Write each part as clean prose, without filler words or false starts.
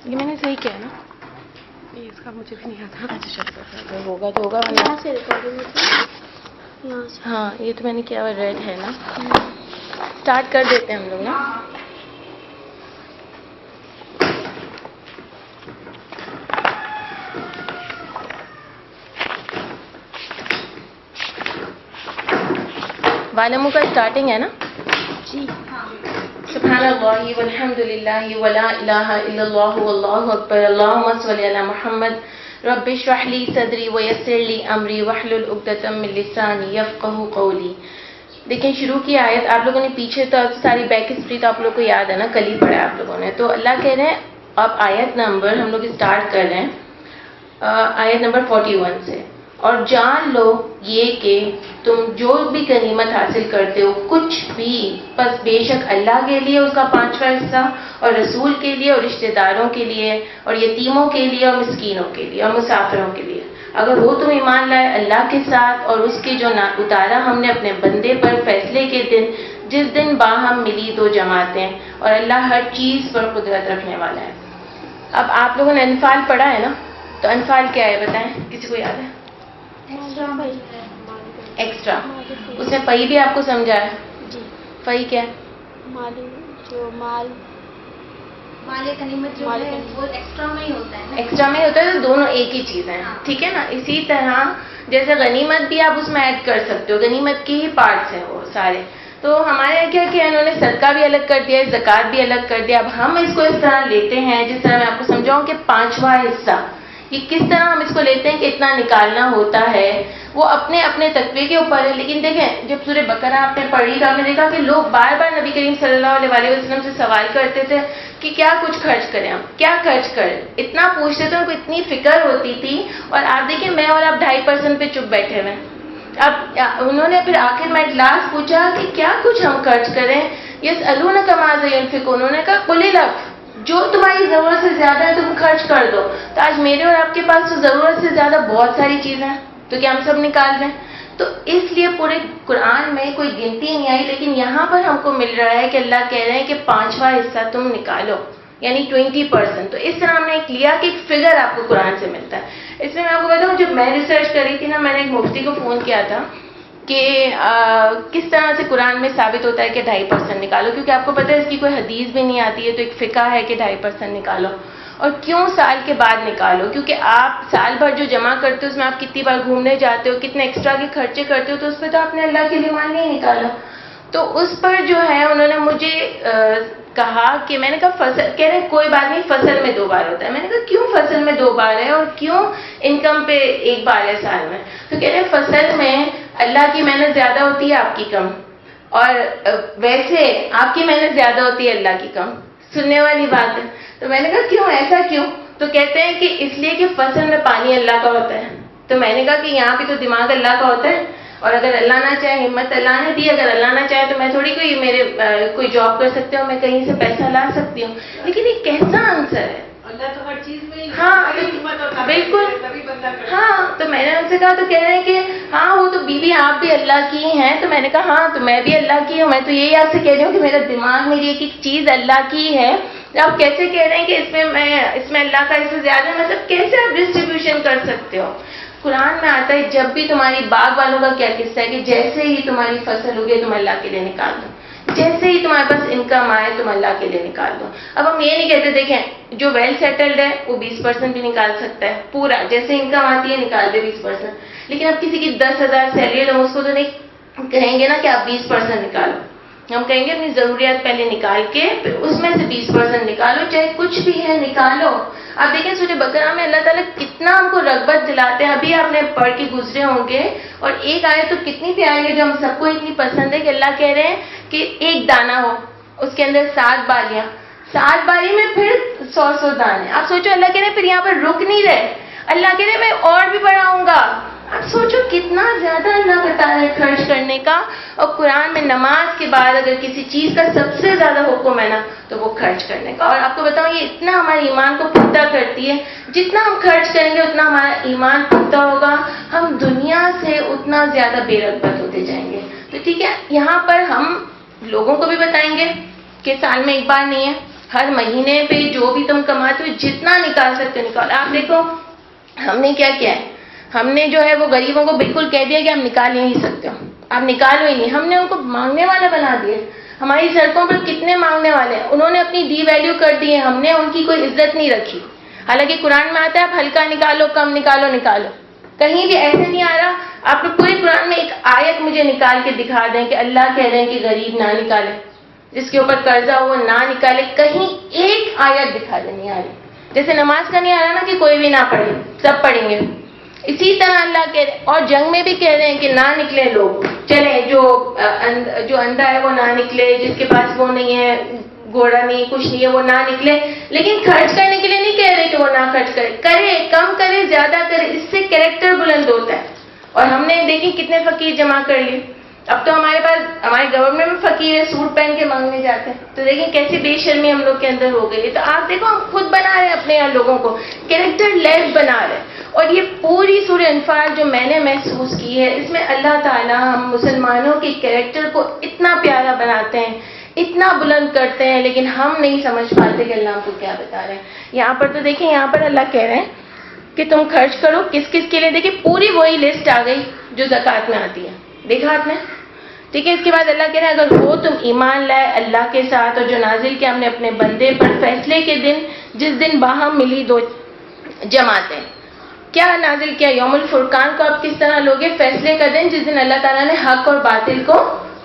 یہ میں نے صحیح کیا نا؟ یہ اس کا مجھے بھی نہیں آتا. اچھا چلو ہوگا تو ہوگا. یہاں سے ریکارڈنگ ہوتی ہے. ہاں یہ تو میں نے کیا ہوا ریڈ ہے نا. اسٹارٹ کر دیتے ہیں ہم لوگ نا. والموں کا اسٹارٹنگ ہے نا. جی. سبحان اللہ والحمد للہ ولا الہ الا اللہ واللہ اکبر. اللہم صلی علی محمد. رب اشرح لی صدری ویسر لی امری واحلل عقدۃ من لسانی یفقہوا قولی. دیکھیں شروع کی آیت آپ لوگوں نے پیچھے تو ساری بیک ہسٹری تو آپ لوگوں کو یاد ہے نا, کل ہی پڑھا ہے آپ لوگوں نے. تو اللہ کہہ رہے ہیں اب آیت نمبر ہم لوگ اسٹارٹ کر رہے ہیں آیت نمبر 41 سے. اور جان لو یہ کہ تم جو بھی غنیمت حاصل کرتے ہو کچھ بھی بس بے شک اللہ کے لیے اس کا 5واں حصہ, اور رسول کے لیے اور رشتہ داروں کے لیے اور یتیموں کے لیے اور مسکینوں کے لیے اور مسافروں کے لیے, اگر وہ تم ایمان لائے اللہ کے ساتھ اور اس کے جو اتارا ہم نے اپنے بندے پر فیصلے کے دن, جس دن باہم ملی دو جماعتیں, اور اللہ ہر چیز پر قدرت رکھنے والا ہے. اب آپ لوگوں نے انفال پڑھا ہے نا, تو انفال کیا ہے بتائیں, کسی کو یاد ہے؟ ایکسٹرا. اس میں پئی بھی آپ کو سمجھا ہے. جی. پئی کیا ہے؟ مالی جو مال غنیمت جو ہے وہ ایکسٹرا میں ہی ہوتا ہے. ایکسٹرا میں ہوتا ہے, تو دونوں ایک ہی چیز ہیں, ٹھیک ہے نا. اسی طرح جیسے غنیمت بھی آپ اس میں ایڈ کر سکتے ہو, غنیمت کے ہی پارٹس ہیں وہ سارے. تو ہمارے یہاں کیا کیا انہوں نے صدقہ بھی الگ کر دیا, زکوٰۃ بھی الگ کر دیا. اب ہم اس کو اس طرح لیتے ہیں جس طرح میں آپ کو سمجھاؤں کہ 5واں حصہ کہ کس طرح ہم اس کو لیتے ہیں کہ اتنا نکالنا ہوتا ہے, وہ اپنے اپنے تقوی کے اوپر ہے. لیکن دیکھیں جب سورہ بقرہ آپ نے پڑھی تو آپ نے دیکھا کہ لوگ بار بار نبی کریم صلی اللہ علیہ وسلم سے سوال کرتے تھے کہ کیا کچھ خرچ کریں, ہم کیا خرچ کریں, اتنا پوچھتے تھے, ان کو اتنی فکر ہوتی تھی. اور آپ دیکھیں میں اور آپ 2.5% پہ چپ بیٹھے ہوئے. اب انہوں نے پھر آخر میں لاسٹ پوچھا کہ کیا کچھ ہم خرچ کریں. یسألونک ماذا ينفقون, انہوں نے کہا قل العفو, جو تمہاری ضرورت سے زیادہ ہے تم خرچ کر دو. تو آج میرے اور آپ کے پاس تو ضرورت سے زیادہ بہت ساری چیزیں ہیں, تو کیا ہم سب نکال رہے ہیں؟ تو اس لیے پورے قرآن میں کوئی گنتی نہیں آئی, لیکن یہاں پر ہم کو مل رہا ہے کہ اللہ کہہ رہے ہیں کہ 5واں حصہ تم نکالو, یعنی 20%. تو اس طرح ہم نے لیا کہ ایک فگر آپ کو قرآن سے ملتا ہے. اس میں آپ کو بتاؤں جب میں ریسرچ کر رہی تھی نا, میں نے ایک مفتی کو فون کیا تھا کہ کس طرح سے قرآن میں ثابت ہوتا ہے کہ 2.5% نکالو, کیونکہ آپ کو پتہ ہے اس کی کوئی حدیث بھی نہیں آتی ہے. تو ایک فقہ ہے کہ 2.5% نکالو. اور کیوں سال کے بعد نکالو, کیونکہ آپ سال بھر جو جمع کرتے ہو اس میں آپ کتنی بار گھومنے جاتے ہو, کتنے ایکسٹرا کے خرچے کرتے ہو, تو اس پہ تو آپ نے اللہ کے لیے مال نہیں نکالا. تو اس پر جو ہے انہوں نے مجھے کہا کہ میں نے کہا فصل, کہہ رہے کوئی بات نہیں فصل میں 2 بار ہوتا ہے. میں نے کہا کیوں فصل میں 2 بار ہے اور کیوں انکم پہ 1 بار ہے سال میں؟ تو کہہ رہے فصل میں اللہ کی محنت زیادہ ہوتی ہے, آپ کی کم, اور ویسے آپ کی محنت زیادہ ہوتی ہے اللہ کی کم. سننے والی بات ہے. تو میں نے کہا کیوں, ایسا کیوں؟ تو کہتے ہیں کہ اس لیے کہ فصل میں پانی اللہ کا ہوتا ہے. تو میں نے کہا کہ یہاں بھی تو دماغ اللہ کا ہوتا ہے, اور اگر اللہ نہ چاہے, ہمت اللہ نے دی, اگر اللہ نہ چاہے تو میں تھوڑی کوئی جاب کر سکتی ہوں, میں کہیں سے پیسہ لا سکتی ہوں. لیکن یہ کیسا آنسر ہے؟ اللہ تو ہر چیز میں ہاں بالکل. ہاں تو میں نے ان سے کہا, تو کہہ رہے ہیں کہ ہاں وہ تو بیوی آپ بھی اللہ کی ہیں. تو میں نے کہا ہاں تو میں بھی اللہ کی ہوں. میں تو یہی آپ سے کہہ رہی ہوں کہ میرا دماغ میری ایک ایک چیز اللہ کی ہے. آپ کیسے کہہ رہے ہیں کہ اس میں اللہ کا اس سے زیادہ, مطلب کیسے آپ ڈسٹریبیوشن کر سکتے ہو؟ قرآن میں آتا ہے جب بھی تمہاری باغ والوں کا کیا قصہ ہے کہ جیسے ہی تمہاری فصل ہوگی تم اللہ کے لیے نکال دو, جیسے ہی تمہارے پاس انکم آئے تم اللہ کے لیے نکال دو. اب ہم یہ نہیں کہتے, دیکھیں جو ویل سیٹلڈ ہے وہ 20% بھی نکال سکتا ہے پورا, جیسے انکم آتی ہے نکال دے 20%. لیکن اب کسی کی 10,000 سیلری ہے, ہم اس کو تو نہیں کہیں گے نا کہ آپ 20% نکالو. ہم کہیں گے اپنی ضروریات پہلے نکال کے پھر اس میں سے 20% نکالو, چاہے کچھ بھی ہے نکالو. آپ دیکھیں سورہ بقرہ میں اللہ تعالیٰ کتنا ہم کو رغبت دلاتے ہیں. ابھی آپ نے پڑھ کے گزرے ہوں گے, اور ایک آیت تو کتنی پیاری ہے جو ہم سب کو اتنی پسند ہے کہ اللہ کہہ رہے ہیں کہ ایک دانہ ہو, اس کے اندر 7 بالیاں, 7 بالی میں پھر 100 دانے. آپ سوچو اللہ کہہ رہے ہیں پھر یہاں پر رک نہیں رہے, اللہ کہہ رہے ہیں میں اور بھی بڑھاؤں گا. آپ سوچو کتنا زیادہ اللہ بتا رہا ہے خرچ کرنے کا. اور قرآن میں نماز کے بعد اگر کسی چیز کا سب سے زیادہ حکم ہے نا تو وہ خرچ کرنے کا. اور آپ کو بتاؤں یہ اتنا ہمارے ایمان کو پختہ کرتی ہے, جتنا ہم خرچ کریں گے اتنا ہمارا ایمان پختہ ہوگا, ہم دنیا سے اتنا زیادہ بے رغبت ہوتے جائیں گے. تو ٹھیک ہے, یہاں پر ہم لوگوں کو بھی بتائیں گے کہ سال میں 1 بار نہیں ہے, ہر مہینے پہ جو بھی تم کماتے ہو جتنا نکال سکتے ہو نکالو. آپ دیکھو ہم نے کیا کیا ہے, ہم نے جو ہے وہ غریبوں کو بالکل کہہ دیا کہ آپ نکال ہی نہیں سکتے ہو, آپ نکالو ہی نہیں. ہم نے ان کو مانگنے والا بنا دیا. ہماری سڑکوں پر کتنے مانگنے والے ہیں, انہوں نے اپنی ڈی ویلیو کر دی ہے, ہم نے ان کی کوئی عزت نہیں رکھی. حالانکہ قرآن میں آتا ہے آپ ہلکا نکالو, کم نکالو, نکالو. کہیں بھی ایسے نہیں آ رہا. آپ پورے قرآن میں ایک آیت مجھے نکال کے دکھا دیں کہ اللہ کہہ رہے ہیں کہ غریب نہ نکالے, جس کے اوپر قرضہ ہو وہ نہ نکالے. کہیں ایک آیت دکھا دیں, نہیں آ رہی. جیسے نماز کا نہیں آ رہا نا کہ کوئی بھی نہ پڑھے, سب پڑھیں گے. اسی طرح اللہ کہہ رہے, اور جنگ میں بھی کہہ رہے ہیں کہ نہ نکلے لوگ, چلے جو اندھا ہے وہ نہ نکلے, جس کے پاس وہ نہیں ہے, گھوڑا نہیں, کچھ نہیں ہے, وہ نہ نکلے. لیکن خرچ کرنے کے لیے نہیں کہہ رہے کہ وہ نہ خرچ کرے, کرے, کم کرے, زیادہ کرے, اس سے کریکٹر بلند ہوتا ہے. اور ہم نے دیکھی کتنے فقیر جمع کر لیے. اب تو ہمارے پاس ہمارے گورنمنٹ میں فقیر ہے, سوٹ پہن کے مانگنے جاتے ہیں. تو دیکھیں کیسی بے شرمی ہم لوگ کے اندر ہو گئی ہے. تو آپ دیکھو ہم خود بنا رہے ہیں اپنے یہاں لوگوں کو, کریکٹر لیس بنا رہے ہیں. اور یہ پوری سورہ انفال جو میں نے محسوس کی ہے, اس میں اللہ تعالیٰ ہم مسلمانوں کے کریکٹر کو اتنا پیارا بناتے ہیں, اتنا بلند کرتے ہیں, لیکن ہم نہیں سمجھ پاتے کہ اللہ ہم کو کیا بتا رہے ہیں. یہاں پر تو دیکھیں, یہاں پر اللہ کہہ رہے ہیں کہ تم خرچ کرو کس کس کے لیے. دیکھیں پوری وہی لسٹ آ گئی جو زکوٰۃ میں آتی ہے, دیکھا آپ نے, ٹھیک ہے. اس کے بعد اللہ کہہ رہے ہیں اگر وہ تم ایمان لائے اللہ کے ساتھ, اور جو نازل کیا ہم نے اپنے بندے پر فیصلے کے دن, جس دن باہم ملی دو جماعتیں. کیا نازل کیا؟ یوم الفرقان کو آپ کس طرح لوگے؟ فیصلے کا دن, جس دن اللہ تعالیٰ نے حق اور باطل کو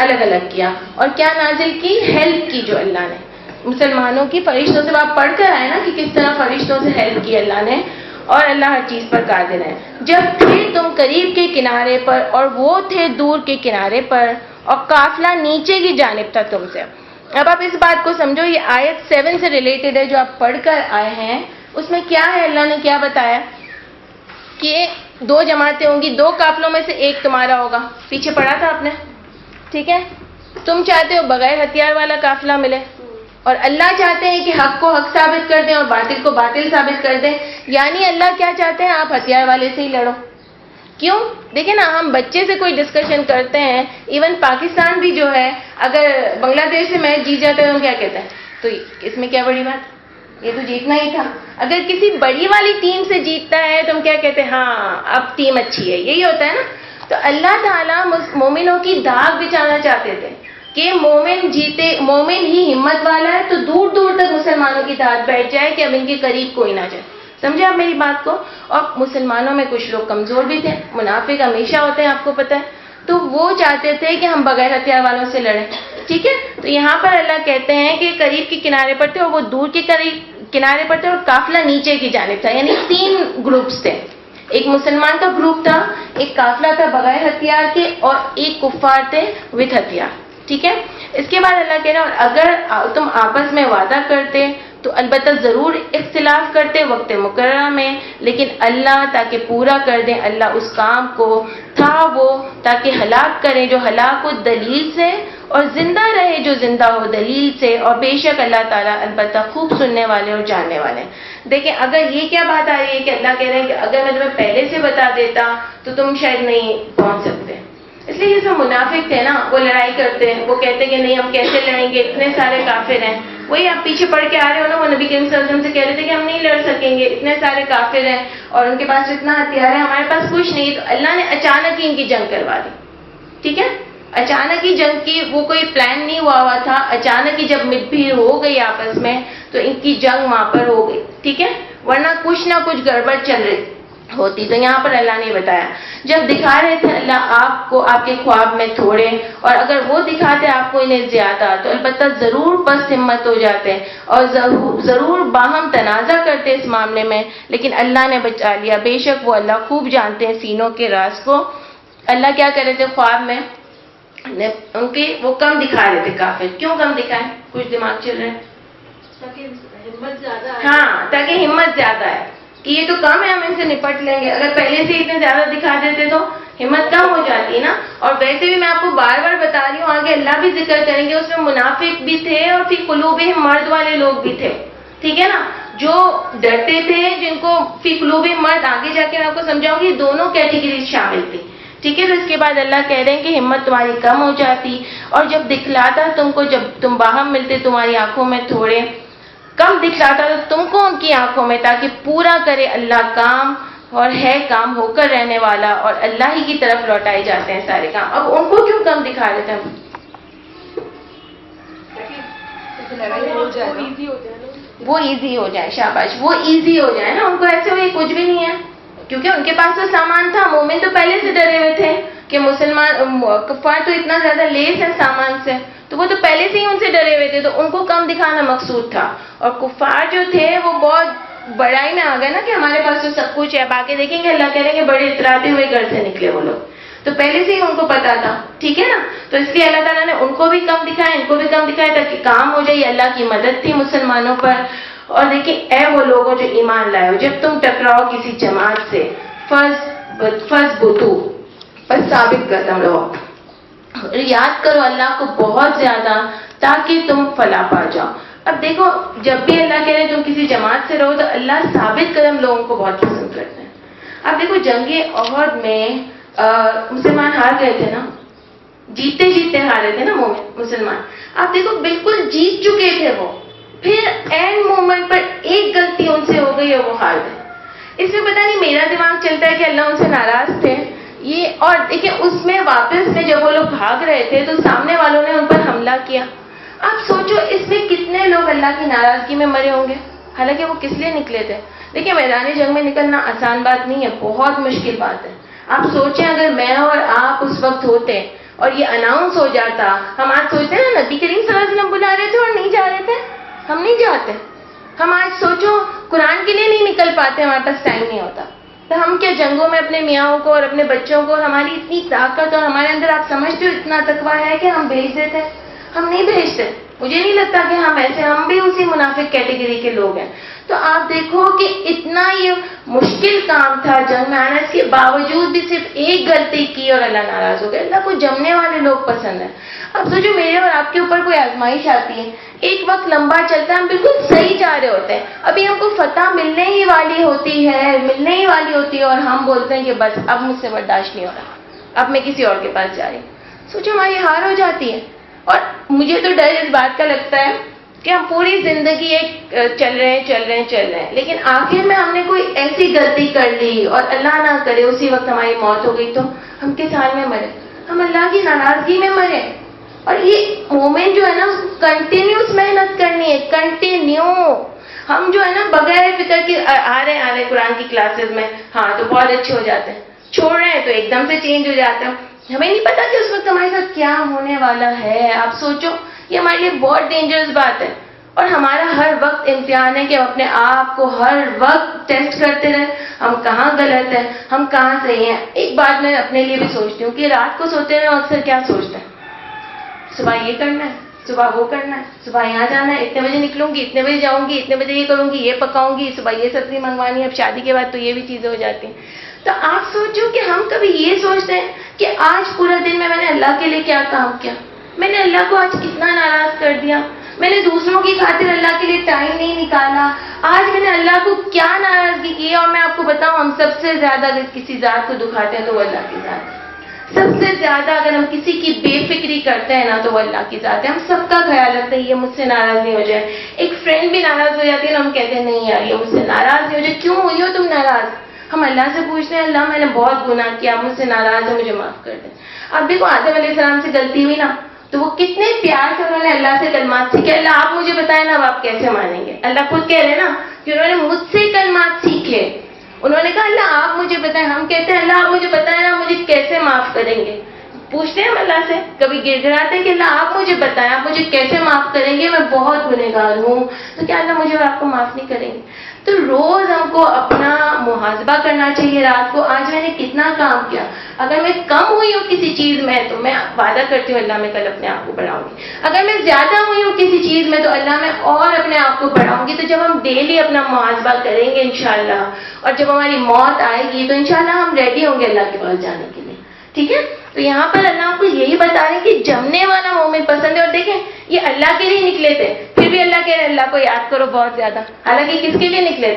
الگ الگ کیا. اور کیا نازل کی؟ ہیلپ کی جو اللہ نے مسلمانوں کی. فرشتوں سے آپ پڑھ کر آئے نا کہ کس طرح فرشتوں سے ہیلپ کی اللہ نے, اور اللہ ہر چیز پر قادر ہے. جب تھے تم قریب کے کنارے پر اور وہ تھے دور کے کنارے پر, اور قافلہ نیچے کی جانب تھا تم سے. اب آپ اس بات کو سمجھو, یہ آیت 7 سے ریلیٹڈ ہے جو آپ پڑھ کر آئے ہیں. اس میں کیا ہے, اللہ نے کیا بتایا کہ 2 جماعتیں ہوں گی, 2 قافلوں میں سے ایک تمہارا ہوگا. پیچھے پڑھا تھا آپ نے, ٹھیک ہے. تم چاہتے ہو بغیر ہتھیار والا قافلہ ملے, اور اللہ چاہتے ہیں کہ حق کو حق ثابت کر دیں اور باطل کو باطل ثابت کر دیں. یعنی اللہ کیا چاہتے ہیں, آپ ہتھیار والے سے ہی لڑو. کیوں؟ دیکھیں نا, ہم بچے سے کوئی ڈسکشن کرتے ہیں, ایون پاکستان بھی جو ہے اگر بنگلہ دیش سے میچ جیت جاتا ہے ہم کیا کہتے ہیں, تو اس میں کیا بڑی بات, یہ تو جیتنا ہی تھا. اگر کسی بڑی والی ٹیم سے جیتتا ہے تو ہم کیا کہتے ہیں, ہاں اب ٹیم اچھی ہے, یہی ہوتا ہے نا. تو اللہ تعالیٰ مومنوں کی داغ بچھانا چاہتے تھے کہ مومن جیتے, مومن ہی ہمت والا ہے, تو دور دور تک مسلمانوں کی داغ بیٹھ جائے کہ اب ان کے قریب کوئی نہ جائے. سمجھے آپ میری بات کو؟ اور مسلمانوں میں کچھ لوگ کمزور بھی تھے, منافق ہمیشہ ہوتے ہیں, آپ کو پتہ ہے. تو وہ چاہتے تھے کہ ہم بغیر ہتھیار والوں سے لڑیں, ٹھیک ہے. تو یہاں پر اللہ کہتے ہیں کہ قریب کے کنارے پر تھے اور وہ دور کے قریب کنارے پر تھے, اور قافلہ نیچے کی جانب تھا. یعنی 3 گروپس تھے, ایک مسلمان کا گروپ تھا, ایک قافلہ تھا بغیر ہتھیار کے, اور ایک کفار تھے وتھ ہتھیار, ٹھیک ہے. اس کے بعد اللہ کہہ رہا ہے اگر تم آپس میں وعدہ کرتے تو البتہ ضرور اختلاف کرتے وقت مقررہ میں, لیکن اللہ تاکہ پورا کر دیں اللہ اس کام کو تھا وہ, تاکہ ہلاک کریں جو ہلاک ہو دلیل سے, اور زندہ رہے جو زندہ ہو دلیل سے, اور بے شک اللہ تعالیٰ البتہ خوب سننے والے اور جاننے والے ہیں. دیکھیں اگر یہ کیا بات آ رہی ہے کہ اللہ کہہ رہے ہیں کہ اگر میں تمہیں پہلے سے بتا دیتا تو تم شاید نہیں پہنچ سکتے. اس لیے یہ سب منافق تھے نا, وہ لڑائی کرتے ہیں, وہ کہتے ہیں کہ نہیں ہم کیسے لڑیں گے, اتنے سارے کافر ہیں. وہی آپ پیچھے پڑھ کے آ رہے ہو نا, وہ نبی کریم صلی اللہ علیہ وسلم سے کہہ رہے تھے کہ ہم نہیں لڑ سکیں گے, اتنے سارے کافر ہیں اور ان کے پاس اتنا ہتھیار ہے, ہمارے پاس کچھ نہیں. تو اللہ نے اچانک ہی ان کی جنگ کروا دی, ٹھیک ہے. اچانک ہی جنگ کی, وہ کوئی پلان نہیں ہوا تھا, اچانک ہی جب مٹ بھیڑ ہو گئی آپس میں تو ان کی جنگ وہاں پر ہو گئی, ٹھیک ہے. ورنہ کچھ نہ کچھ گڑبڑ چل رہی ہوتی. تو یہاں پر اللہ نے بتایا جب دکھا رہے تھے اللہ آپ کو آپ کے خواب میں تھوڑے, اور اگر وہ دکھاتے آپ کو انہیں زیادہ تو البتہ ضرور پست ہمت ہو جاتے اور ضرور باہم تنازع کرتے اس معاملے میں, لیکن اللہ نے بچا لیا. بے شک وہ اللہ خوب جانتے ہیں سینوں کے راز کو. اللہ کیا کر رہے تھے خواب میں, ان کے وہ کم دکھا رہے تھے کافر. کیوں کم دکھائے؟ کچھ دماغ چل رہا ہے, ہمت زیادہ ہے. ہاں تاکہ ہمت زیادہ ہے کہ یہ تو کم ہے, ہم ان سے نپٹ لیں گے. اگر پہلے سے اتنے زیادہ دکھا دیتے تو ہمت کم ہو جاتی نا. اور ویسے بھی میں آپ کو بار بار بتا رہی ہوں, آگے اللہ بھی ذکر کریں گے, اس میں منافق بھی تھے اور فی قلوبہم مرض والے لوگ بھی تھے, ٹھیک ہے نا. جو ڈرتے تھے, جن کو فی قلوبہم مرض, آگے جا کے میں آپ کو سمجھاؤں گی, دونوں کیٹیگریز شامل تھی, ٹھیک ہے. تو اس کے بعد اللہ کہہ رہے ہیں کہ ہمت تمہاری کم ہو جاتی, اور جب دکھلاتا تم کو, جب تم باہم ملتے تمہاری آنکھوں میں تھوڑے, کم دکھلاتا تو تم کو ان کی آنکھوں میں، تاکہ پورا کرے اللہ کام، اور ہے کام ہو کر رہنے والا، اور اللہ ہی کی طرف لوٹائے جاتے ہیں سارے کام. اب ان کو کیوں کم دکھا رہے تھے ہم؟ وہ ایزی ہو جائے، شاباش، وہ ایزی ہو جائے نا، ان کو ایسے ہوئے کچھ بھی نہیں ہے، کیونکہ ان کے پاس تو سامان تھا. مومن تو پہلے سے ڈرے ہوئے تھے کہ مسلمان کفار تو اتنا زیادہ لیس ہے سامان سے، تو وہ تو پہلے سے ہی ان سے ڈرے ہوئے تھے، تو ان کو کم دکھانا مقصود تھا. اور کفار جو تھے وہ بہت بڑائی میں آ گئے نا کہ ہمارے پاس تو سب کچھ ہے. اب آگے دیکھیں گے اللہ کہہ رہے ہیں کہ بڑے اتراتے ہوئے گھر سے نکلے وہ لوگ، تو پہلے سے ہی ان کو پتا تھا. ٹھیک ہے نا، تو اس لیے اللہ تعالیٰ نے ان کو بھی کم دکھایا، ان کو بھی کم دکھایا، تاکہ کام ہو جائے. اللہ کی مدد تھی مسلمانوں پر. اور دیکھیں اے وہ لوگوں جو ایمان لائے ہو، جب تم ٹکراؤ کسی جماعت سے، فَاثْبُتُوا، بس ثابت قدم رہو، یاد کرو اللہ کو بہت زیادہ، تاکہ تم فلاح پا جاؤ. اب دیکھو جب بھی اللہ کہہ رہے ہیں تم کسی جماعت سے رہو، تو اللہ ثابت قدم لوگوں کو بہت پسند کرتے ہیں. اب دیکھو جنگ احد میں مسلمان ہار گئے تھے نا، جیتے جیتے ہارے تھے نا مسلمان. آپ دیکھو بالکل جیت چکے تھے وہ، پھر اینڈ مومنٹ پر ایک غلطی ان سے ہو گئی اور وہ ہار گئے. اس میں پتہ نہیں میرا دماغ چلتا ہے کہ اللہ ان سے ناراض تھے یہ. اور دیکھیں اس میں واپس میں جب وہ لوگ بھاگ رہے تھے تو سامنے والوں نے ان پر حملہ کیا. آپ سوچو اس میں کتنے لوگ اللہ کی ناراضگی میں مرے ہوں گے، حالانکہ وہ کس لیے نکلے تھے. دیکھیں میدان جنگ میں نکلنا آسان بات نہیں ہے، بہت مشکل بات ہے. آپ سوچیں اگر میں اور آپ اس وقت ہوتے اور یہ اناؤنس ہو جاتا، ہم آج سوچتے ہیں نا نبی کریم صلی اللہ علیہ وسلم بلا رہے تھے اور نہیں جا رہے تھے، ہم نہیں جاتے. ہم آج سوچو قرآن کے لیے نہیں نکل پاتے، ہمارے پاس ٹائم نہیں ہوتا، تو ہم کیا جنگوں میں اپنے میاں کو اور اپنے بچوں کو، اور ہماری اتنی طاقت اور ہمارے اندر آپ سمجھتے ہو اتنا تقویٰ ہے کہ ہم بھیج دیتے؟ ہم نہیں بھیجتے. مجھے نہیں لگتا کہ ہم ایسے، ہم بھی اسی منافق کیٹیگری کے لوگ ہیں. تو آپ دیکھو کہ اتنا یہ مشکل کام تھا جنگ میں آنا، اس کے باوجود بھی صرف ایک غلطی کی اور اللہ ناراض ہو گیا. اللہ کو جمنے والے لوگ پسند ہیں. اب سوچو میرے اور آپ کے اوپر کوئی آزمائش آتی ہے، ایک وقت لمبا چلتا ہے، ہم بالکل صحیح جا رہے ہوتے ہیں، ابھی ہم کو فتح ملنے ہی والی ہوتی ہے اور ہم بولتے ہیں کہ بس اب مجھ سے برداشت نہیں ہو رہا، اب میں کسی اور کے پاس جا رہی ہوں. سوچو ہماری ہار ہو جاتی ہے. اور مجھے تو ڈر اس بات کا لگتا ہے کہ ہم پوری زندگی ایک چل رہے ہیں، لیکن آخر میں ہم نے کوئی ایسی غلطی کر لی اور اللہ نہ کرے اسی وقت ہماری موت ہو گئی، تو ہم کس حال میں مرے؟ ہم اللہ کی ناراضگی میں مرے. اور یہ مومن جو ہے نا کنٹینیوس محنت کرنی ہے، کنٹینیو. ہم جو ہے نا بغیر فکر کے آ رہے قرآن کی کلاسز میں، ہاں تو بہت اچھے ہو جاتے ہیں، چھوڑ رہے ہیں تو ایک دم سے چینج ہو جاتے ہیں. ہمیں نہیں پتا کہ اس وقت ہمارے ساتھ کیا ہونے والا ہے. آپ سوچو یہ ہمارے لیے بہت ڈینجرس بات ہے. اور ہمارا ہر وقت امتحان ہے کہ ہم اپنے آپ کو ہر وقت ٹیسٹ کرتے رہیں، ہم کہاں غلط ہیں، ہم کہاں صحیح ہیں. ایک بات میں اپنے لیے بھی سوچتی ہوں کہ رات کو سوتے ہیں اکثر کیا سوچتے ہیں؟ صبح یہ کرنا ہے، صبح وہ کرنا ہے، صبح یہاں جانا ہے، اتنے بجے نکلوں گی، اتنے بجے جاؤں گی، اتنے بجے یہ کروں گی، یہ پکاؤں گی، صبح یہ سبزی منگوانی ہے. اب شادی کے بعد تو یہ بھی چیزیں ہو جاتی ہیں. تو آپ سوچو کہ ہم کبھی یہ سوچتے ہیں کہ آج پورا دن میں نے اللہ کے لیے کیا کام کیا، میں نے اللہ کو آج کتنا ناراض کر دیا، میں نے دوسروں کی خاطر اللہ کے لیے ٹائم نہیں نکالا، آج میں نے اللہ کو کیا ناراضگی کی. اور میں آپ کو بتاؤں ہم سب سے زیادہ اگر کسی ذات کو دکھاتے ہیں تو وہ اللہ کی ذات ہے. سب سے زیادہ اگر ہم کسی کی بے فکری کرتے ہیں نا تو وہ اللہ کی ذات ہے. ہم سب کا خیال رکھتے ہیں یہ مجھ سے ناراض نہیں ہو جائے. ایک فرینڈ بھی ناراض ہو جاتی ہے نا، ہم کہتے ہیں نہیں یار یہ مجھ سے ناراض نہیں ہو جائے. کیوں ہوئی ہو تم ناراض؟ ہم اللہ سے پوچھتے ہیں اللہ میں نے بہت گناہ کیا، مجھ سے ناراض ہے، مجھے معاف کر دیں. اب دیکھو آدم علیہ السلام سے غلطی ہوئی نا، تو وہ کتنے پیار سے انہوں نے اللہ سے کلمات سیکھے. اللہ آپ مجھے بتائیں نا اب آپ کیسے مانیں گے. اللہ خود کہہ رہے ہیں نا کہ انہوں نے مجھ سے کلمات سیکھے. انہوں نے کہا اللہ آپ مجھے بتائیں. ہم کہتے ہیں اللہ آپ مجھے بتائیں نا مجھے کیسے معاف کریں گے. پوچھتے ہیں ہم اللہ سے، کبھی گر گراتے ہیں کہ اللہ آپ مجھے بتائیں آپ مجھے کیسے معاف کریں گے، میں بہت گنہگار ہوں. تو کیا اللہ مجھے اور آپ کو معاف نہیں کریں گے؟ تو روز ہم کو اپنا محاسبہ کرنا چاہیے. رات کو آج میں نے کتنا کام کیا. اگر میں کم ہوئی ہوں کسی چیز میں تو میں وعدہ کرتی ہوں اللہ میں کل اپنے آپ کو بڑھاؤں گی. اگر میں زیادہ ہوئی ہوں کسی چیز میں تو اللہ میں اور اپنے آپ کو بڑھاؤں گی. تو جب ہم ڈیلی اپنا محاسبہ کریں گے انشاءاللہ، اور جب ہماری موت آئے گی تو انشاءاللہ ہم ریڈی ہوں گے اللہ کے پاس جانے کے لیے. ٹھیک ہے، تو یہاں پر اللہ آپ کو یہی بتا رہے ہیں کہ جمنے والا مومن پسند ہے. اور دیکھیں یہ اللہ کے لیے نکلے تھے، پھر بھی اللہ کہہ رہے ہیں اللہ کو یاد کرو بہت زیادہ. حالانکہ کس کے لیے نکلے